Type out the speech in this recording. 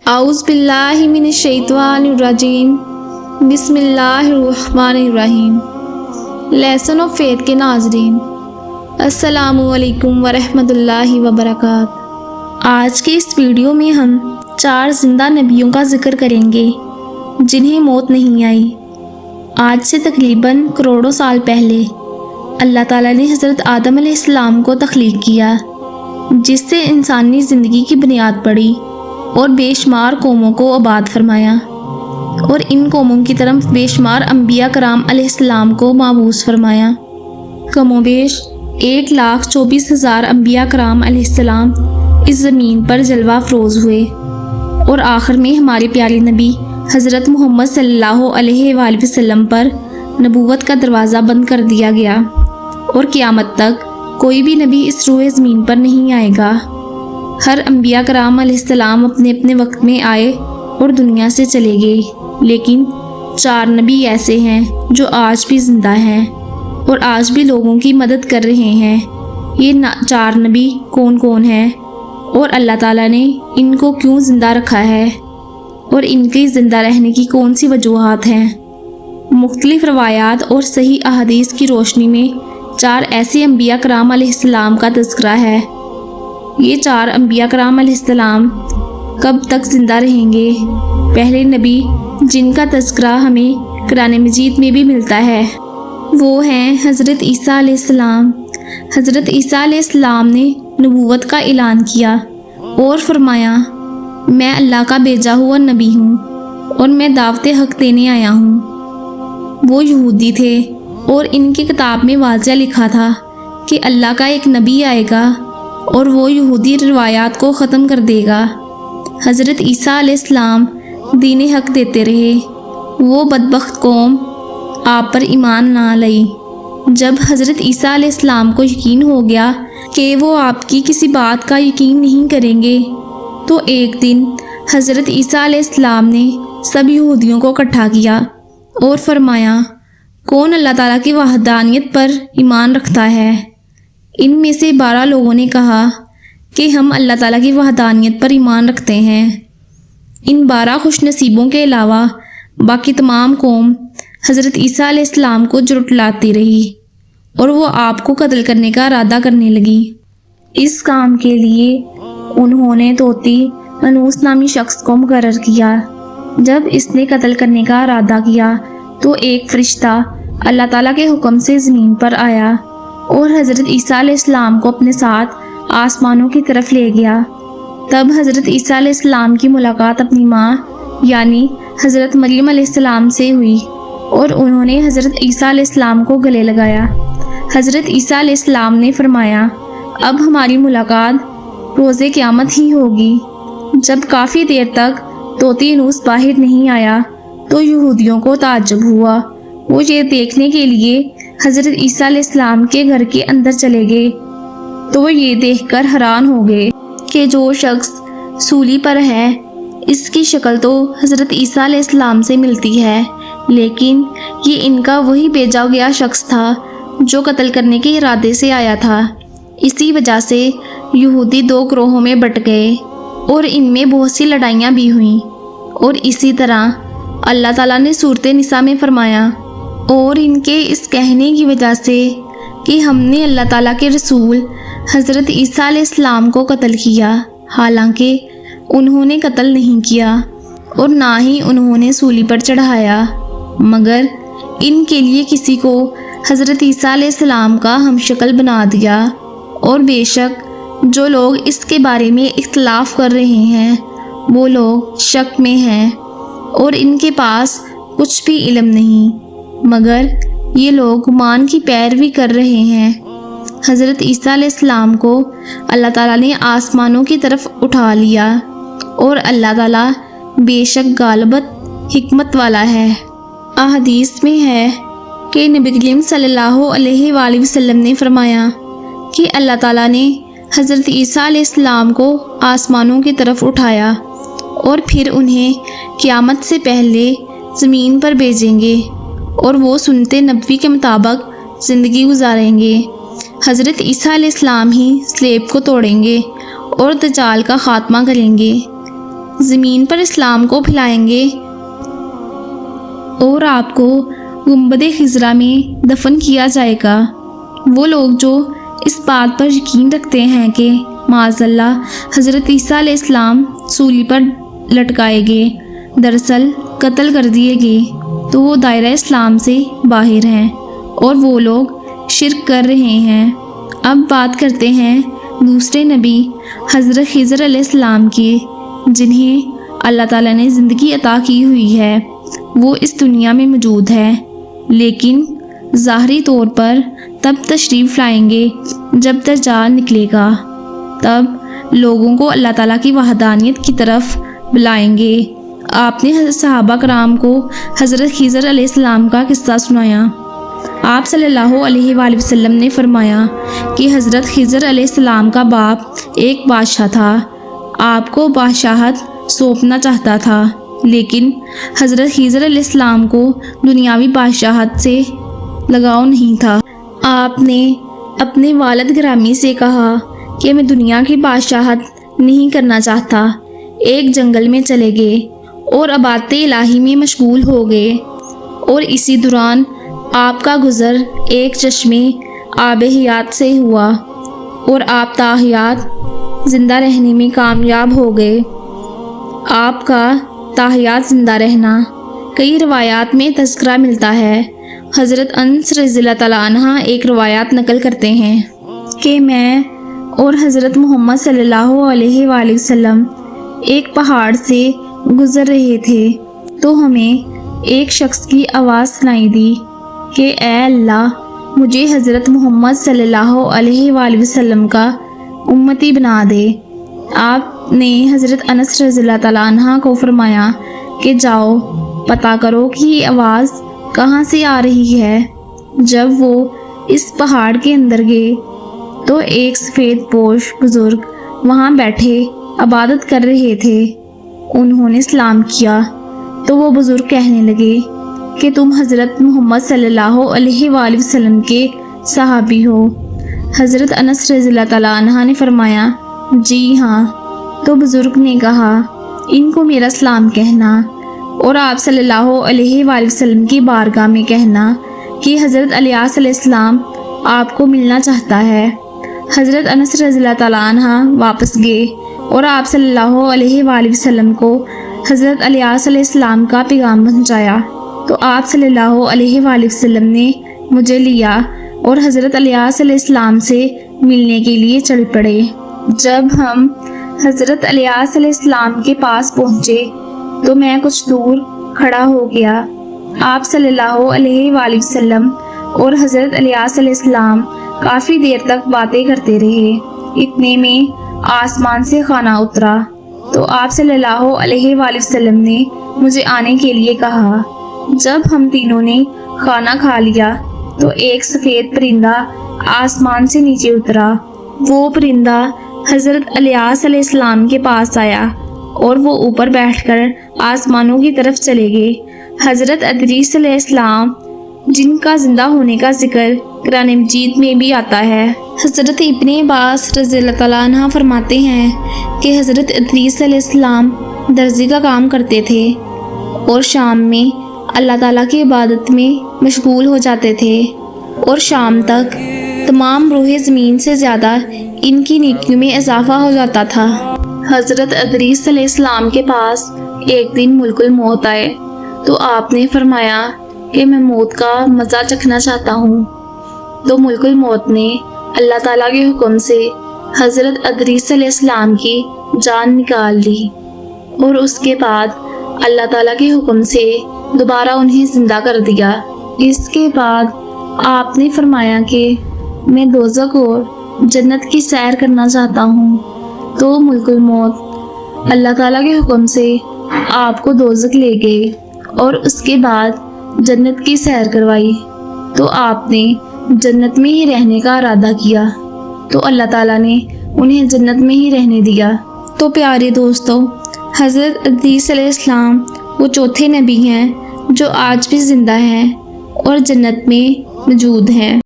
اعوذ باللہ من الشیطان الرجیم، بسم اللہ الرحمن الرحیم۔ لیسن آف فیتھ کے ناظرین، السلام علیکم ورحمۃ اللہ وبرکاتہ۔ آج کے اس ویڈیو میں ہم 4 زندہ نبیوں کا ذکر کریں گے جنہیں موت نہیں آئی۔ آج سے تقریباً کروڑوں سال پہلے اللہ تعالیٰ نے حضرت آدم علیہ السلام کو تخلیق کیا، جس سے انسانی زندگی کی بنیاد پڑی اور بے شمار قوموں کو آباد فرمایا، اور ان قوموں کی طرف بے شمار انبیاء کرام علیہ السلام کو مبعوث فرمایا۔ کم و بیش 1,24,000 انبیاء کرام علیہ السلام اس زمین پر جلوہ افروز ہوئے، اور آخر میں ہمارے پیارے نبی حضرت محمد صلی اللہ علیہ وآلہ وسلم پر نبوت کا دروازہ بند کر دیا گیا، اور قیامت تک کوئی بھی نبی اس روئے زمین پر نہیں آئے گا۔ ہر انبیاء کرام علیہ السلام اپنے اپنے وقت میں آئے اور دنیا سے چلے گئے، لیکن 4 نبی ایسے ہیں جو آج بھی زندہ ہیں اور آج بھی لوگوں کی مدد کر رہے ہیں۔ یہ 4 نبی کون کون ہیں، اور اللہ تعالیٰ نے ان کو کیوں زندہ رکھا ہے، اور ان کے زندہ رہنے کی کون سی وجوہات ہیں؟ مختلف روایات اور صحیح احادیث کی روشنی میں 4 ایسے انبیاء کرام علیہ السلام کا تذکرہ ہے۔ یہ 4 انبیاء کرام علیہ السلام کب تک زندہ رہیں گے؟ پہلے نبی جن کا تذکرہ ہمیں قرآن مجید میں بھی ملتا ہے وہ ہیں حضرت عیسیٰ علیہ السلام۔ حضرت عیسیٰ علیہ السلام نے نبوت کا اعلان کیا اور فرمایا، میں اللہ کا بھیجا ہوا نبی ہوں اور میں دعوت حق دینے آیا ہوں۔ وہ یہودی تھے اور ان کی کتاب میں واضح لکھا تھا کہ اللہ کا ایک نبی آئے گا اور وہ یہودی روایات کو ختم کر دے گا۔ حضرت عیسیٰ علیہ السلام دین حق دیتے رہے، وہ بدبخت قوم آپ پر ایمان نہ لائی۔ جب حضرت عیسیٰ علیہ السلام کو یقین ہو گیا کہ وہ آپ کی کسی بات کا یقین نہیں کریں گے، تو ایک دن حضرت عیسیٰ علیہ السلام نے سب یہودیوں کو اکٹھا کیا اور فرمایا، کون اللہ تعالیٰ کی وحدانیت پر ایمان رکھتا ہے؟ ان میں سے 12 لوگوں نے کہا کہ ہم اللہ تعالیٰ کی وحدانیت پر ایمان رکھتے ہیں۔ ان 12 خوش نصیبوں کے علاوہ باقی تمام قوم حضرت عیسیٰ علیہ السلام کو جھٹلاتی رہی اور وہ آپ کو قتل کرنے کا ارادہ کرنے لگی۔ اس کام کے لیے انہوں نے طوطی انوس نامی شخص کو مقرر کیا۔ جب اس نے قتل کرنے کا ارادہ کیا تو ایک فرشتہ اللہ تعالیٰ کے حکم سے زمین پر آیا اور حضرت عیسیٰ علیہ السلام کو اپنے ساتھ آسمانوں کی طرف لے گیا۔ تب حضرت عیسیٰ علیہ السلام کی ملاقات اپنی ماں یعنی حضرت مریم علیہ السلام سے ہوئی، اور انہوں نے حضرت عیسیٰ علیہ السلام کو گلے لگایا۔ حضرت عیسیٰ علیہ السلام نے فرمایا، اب ہماری ملاقات روز قیامت ہی ہوگی۔ جب کافی دیر تک طوطی انوس باہر نہیں آیا تو یہودیوں کو تعجب ہوا۔ وہ یہ دیکھنے کے لیے حضرت عیسیٰ علیہ السلام کے گھر کے اندر چلے گئے تو وہ یہ دیکھ کر حیران ہو گئے کہ جو شخص سولی پر ہے اس کی شکل تو حضرت عیسیٰ علیہ السلام سے ملتی ہے، لیکن یہ ان کا وہی بھیجا گیا شخص تھا جو قتل کرنے کے ارادے سے آیا تھا۔ اسی وجہ سے یہودی 2 گروہوں میں بٹ گئے اور ان میں بہت سی لڑائیاں بھی ہوئیں، اور اسی طرح اللہ تعالیٰ نے سورۃ نساء میں فرمایا، اور ان کے اس کہنے کی وجہ سے کہ ہم نے اللہ تعالیٰ کے رسول حضرت عیسیٰ علیہ السلام کو قتل کیا، حالانکہ انہوں نے قتل نہیں کیا اور نہ ہی انہوں نے سولی پر چڑھایا، مگر ان کے لیے کسی کو حضرت عیسیٰ علیہ السلام کا ہم شکل بنا دیا۔ اور بے شک جو لوگ اس کے بارے میں اختلاف کر رہے ہیں وہ لوگ شک میں ہیں اور ان کے پاس کچھ بھی علم نہیں، مگر یہ لوگ گمان کی پیروی کر رہے ہیں۔ حضرت عیسیٰ علیہ السلام کو اللہ تعالیٰ نے آسمانوں کی طرف اٹھا لیا، اور اللہ تعالیٰ بے شک غالبت حکمت والا ہے۔ احادیث میں ہے کہ نبی کریم صلی اللہ علیہ وآلہ وسلم نے فرمایا کہ اللہ تعالیٰ نے حضرت عیسیٰ علیہ السلام کو آسمانوں کی طرف اٹھایا اور پھر انہیں قیامت سے پہلے زمین پر بھیجیں گے، اور وہ سنت نبوی کے مطابق زندگی گزاریں گے۔ حضرت عیسیٰ علیہ السلام ہی سلیب کو توڑیں گے اور دجال کا خاتمہ کریں گے۔ زمین پر اسلام کو پھیلائیں گے اور آپ کو گنبد خضرا میں دفن کیا جائے گا۔ وہ لوگ جو اس بات پر یقین رکھتے ہیں کہ معاذ اللہ حضرت عیسیٰ علیہ السلام سولی پر لٹکائے گئے، دراصل قتل کر دیے گئے، تو وہ دائرہ اسلام سے باہر ہیں اور وہ لوگ شرک کر رہے ہیں۔ اب بات کرتے ہیں دوسرے نبی حضرت خضر علیہ السلام کی، جنہیں اللہ تعالیٰ نے زندگی عطا کی ہوئی ہے۔ وہ اس دنیا میں موجود ہے، لیکن ظاہری طور پر تب تشریف لائیں گے جب دجال نکلے گا، تب لوگوں کو اللہ تعالیٰ کی وحدانیت کی طرف بلائیں گے۔ آپ نے صحابہ کرام کو حضرت خضر علیہ السلام کا قصہ سنایا۔ آپ صلی اللہ علیہ وآلہ وسلم نے فرمایا کہ حضرت خضر علیہ السلام کا باپ ایک بادشاہ تھا، آپ کو بادشاہت سونپنا چاہتا تھا، لیکن حضرت خضر علیہ السلام کو دنیاوی بادشاہت سے لگاؤ نہیں تھا۔ آپ نے اپنے والد گرامی سے کہا کہ میں دنیا کی بادشاہت نہیں کرنا چاہتا۔ ایک جنگل میں چلے گئے اور عبادت الہی میں مشغول ہو گئے، اور اسی دوران آپ کا گزر ایک چشمے آب حیات سے ہوا اور آپ تاحیات زندہ رہنے میں کامیاب ہو گئے۔ آپ کا تاحیات زندہ رہنا کئی روایات میں تذکرہ ملتا ہے۔ حضرت انس رضی اللہ تعالیٰ عنہ ایک روایات نقل کرتے ہیں کہ میں اور حضرت محمد صلی اللہ علیہ وآلہ وسلم ایک پہاڑ سے گزر رہے تھے تو ہمیں ایک شخص کی آواز سنائی دی کہ اے اللہ، مجھے حضرت محمد صلی اللہ علیہ وآلہ وسلم کا امتی بنا دے۔ آپ نے حضرت انس رضی اللہ تعالیٰ عنہ کو فرمایا کہ جاؤ پتہ کرو کہ یہ آواز کہاں سے آ رہی ہے۔ جب وہ اس پہاڑ کے اندر گئے تو ایک سفید پوش بزرگ وہاں بیٹھے عبادت کر رہے تھے۔ انہوں نے سلام کیا تو وہ بزرگ کہنے لگے کہ تم حضرت محمد صلی اللہ علیہ وآلہ وسلم کے صحابی ہو۔ حضرت انس رضی اللہ تعالیٰ عنہ نے فرمایا جی ہاں۔ تو بزرگ نے کہا ان کو میرا سلام کہنا اور آپ صلی اللہ علیہ وآلہ وسلم کی بارگاہ میں کہنا کہ حضرت الیاس علیہ السلام آپ کو ملنا چاہتا ہے۔ حضرت انس رضی اللہ تعالیٰ عنہ واپس گئے اور آپ صلی اللہ علیہ وآلہ وسلم کو حضرت الیاس علیہ السلام کا پیغام پہنچایا، تو آپ صلی اللہ علیہ وآلہ وسلم نے مجھے لیا اور حضرت الیاس علیہ السلام سے ملنے کے لیے چل پڑے۔ جب ہم حضرت الیاس علیہ السلام کے پاس پہنچے تو میں کچھ دور کھڑا ہو گیا۔ آپ صلی اللہ علیہ وآلہ وسلم اور حضرت الیاس علیہ السلام کافی دیر تک باتیں کرتے رہے۔ اتنے میں آسمان سے کھانا اترا تو آپ صلی اللہ علیہ وآلہ وسلم نے مجھے آنے کے لیے کہا۔ جب ہم تینوں نے کھانا کھا لیا تو ایک سفید پرندہ آسمان سے نیچے اترا۔ وہ پرندہ حضرت الیاس علیہ السلام کے پاس آیا اور وہ اوپر بیٹھ کر آسمانوں کی طرف چلے گئے۔ حضرت ادریس علیہ السلام جن کا زندہ ہونے کا ذکر قرآن مجید میں بھی آتا ہے۔ حضرت ابن عباس رضی اللہ تعالیٰ عنہ فرماتے ہیں کہ حضرت ادریس علیہ السلام درزی کا کام کرتے تھے اور شام میں اللہ تعالیٰ کی عبادت میں مشغول ہو جاتے تھے، اور شام تک تمام روح زمین سے زیادہ ان کی نیکیوں میں اضافہ ہو جاتا تھا۔ حضرت ادریس علیہ السلام کے پاس ایک دن ملک الموت آئے تو آپ نے فرمایا کہ میں موت کا مزہ چکھنا چاہتا ہوں۔ تو ملک الموت نے اللہ تعالیٰ کے حکم سے حضرت ادریس علیہ السلام کی جان نکال لی، اور اس کے بعد اللہ تعالیٰ کے حکم سے دوبارہ انہیں زندہ کر دیا۔ اس کے بعد آپ نے فرمایا کہ میں دوزخ اور جنت کی سیر کرنا چاہتا ہوں۔ تو ملک الموت اللہ تعالیٰ کے حکم سے آپ کو دوزخ لے گئے اور اس کے بعد جنت کی سیر کروائی۔ تو آپ نے جنت میں ہی رہنے کا ارادہ کیا تو اللہ تعالیٰ نے انہیں جنت میں ہی رہنے دیا۔ تو پیارے دوستو، حضرت ادریس علیہ السلام وہ چوتھے نبی ہیں جو آج بھی زندہ ہیں اور جنت میں موجود ہیں۔